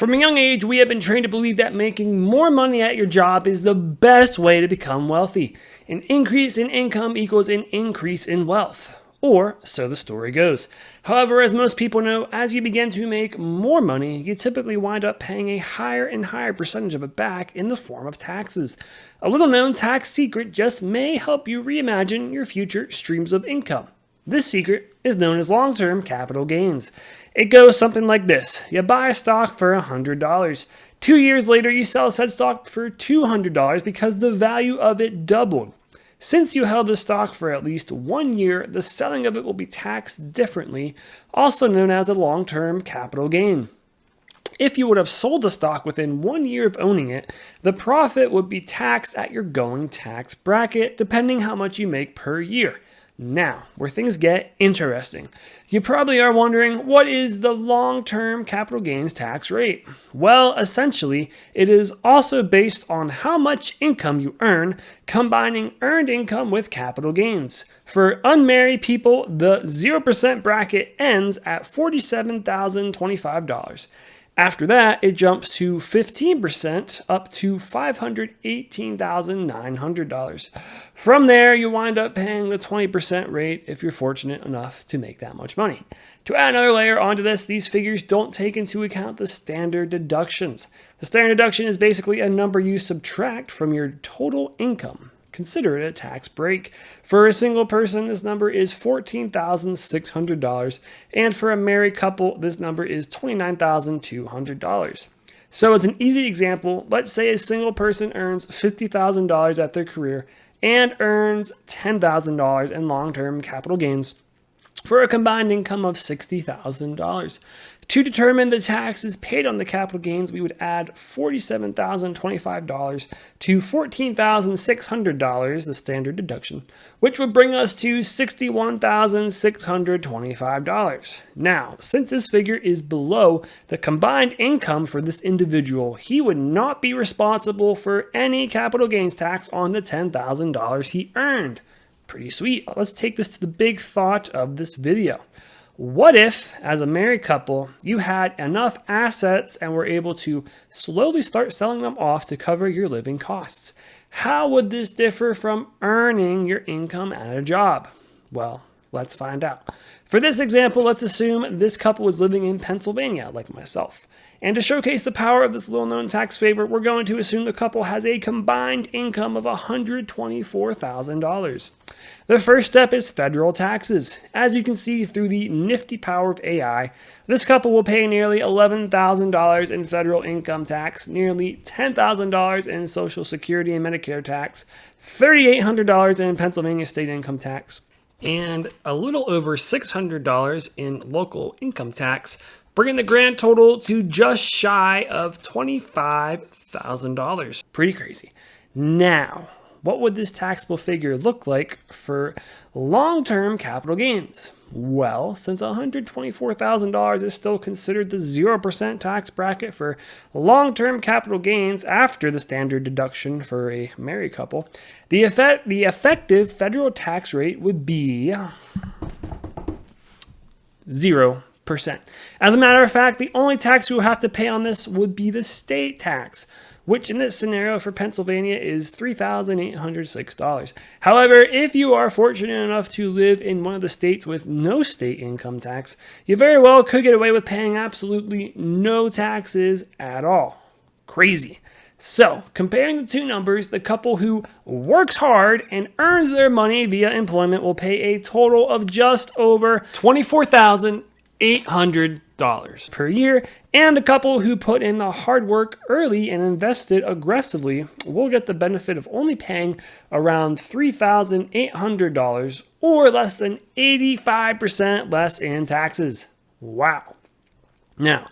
From a young age, we have been trained to believe that making more money at your job is the best way to become wealthy. An increase in income equals an increase in wealth. Or so the story goes. However, as most people know, as you begin to make more money, you typically wind up paying a higher and higher percentage of it back in the form of taxes. A little known tax secret just may help you reimagine your future streams of income. This secret is known as long-term capital gains. It goes something like this. You buy a stock for $100. 2 years later, you sell said stock for $200 because the value of it doubled. Since you held the stock for at least 1 year, the selling of it will be taxed differently, also known as a long-term capital gain. If you would have sold the stock within 1 year of owning it, the profit would be taxed at your going tax bracket, depending how much you make per year. Now, where things get interesting. You probably are wondering, what is the long-term capital gains tax rate? Well, essentially, it is also based on how much income you earn, combining earned income with capital gains. For unmarried people, the 0% bracket ends at $47,025. After that, it jumps to 15% up to $518,900. From there, you wind up paying the 20% rate if you're fortunate enough to make that much money. To add another layer onto this, these figures don't take into account the standard deductions. The standard deduction is basically a number you subtract from your total income. Consider it a tax break. For a single person, this number is $14,600, and for a married couple, this number is $29,200. So as an easy example, let's say a single person earns $50,000 at their career and earns $10,000 in long-term capital gains for a combined income of $60,000. To determine the taxes paid on the capital gains, we would add $47,025 to $14,600, the standard deduction, which would bring us to $61,625. Now, since this figure is below the combined income for this individual, he would not be responsible for any capital gains tax on the $10,000 he earned. Pretty sweet. Let's take this to the big thought of this video. What if, as a married couple, you had enough assets and were able to slowly start selling them off to cover your living costs? How would this differ from earning your income at a job? Well, let's find out. For this example, let's assume this couple is living in Pennsylvania, like myself. And to showcase the power of this little-known tax favor, we're going to assume the couple has a combined income of $124,000. The first step is federal taxes. As you can see through the nifty power of AI, this couple will pay nearly $11,000 in federal income tax, nearly $10,000 in Social Security and Medicare tax, $3,800 in Pennsylvania state income tax, and a little over $600 in local income tax, bringing the grand total to just shy of $25,000. Pretty crazy. Now, what would this taxable figure look like for long-term capital gains? Well, since $124,000 is still considered the 0% tax bracket for long-term capital gains after the standard deduction for a married couple, the effective federal tax rate would be 0%. As a matter of fact, the only tax you will have to pay on this would be the state tax, which in this scenario for Pennsylvania is $3,806. However, if you are fortunate enough to live in one of the states with no state income tax, you very well could get away with paying absolutely no taxes at all. Crazy. So, comparing the two numbers, the couple who works hard and earns their money via employment will pay a total of just over $24,800 per year, and the couple who put in the hard work early and invested aggressively will get the benefit of only paying around $3,800 or less than 85% less in taxes. Wow. Now,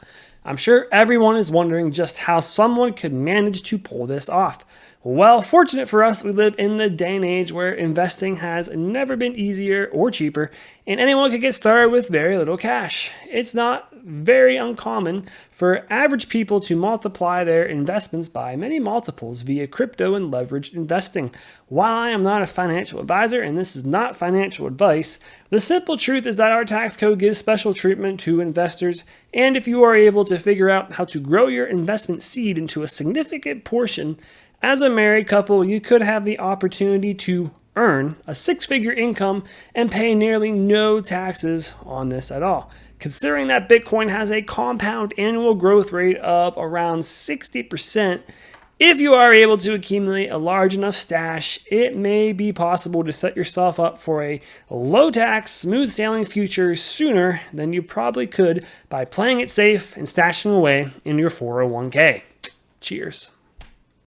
I'm sure everyone is wondering just how someone could manage to pull this off. Well, fortunate for us, we live in the day and age where investing has never been easier or cheaper, and anyone can get started with very little cash. It's not very uncommon for average people to multiply their investments by many multiples via crypto and leveraged investing. While I am not a financial advisor, and this is not financial advice, the simple truth is that our tax code gives special treatment to investors, and if you are able to figure out how to grow your investment seed into a significant portion, as a married couple, you could have the opportunity to earn a six-figure income and pay nearly no taxes on this at all. Considering that Bitcoin has a compound annual growth rate of around 60%, if you are able to accumulate a large enough stash, it may be possible to set yourself up for a low-tax, smooth-sailing future sooner than you probably could by playing it safe and stashing away in your 401k. Cheers.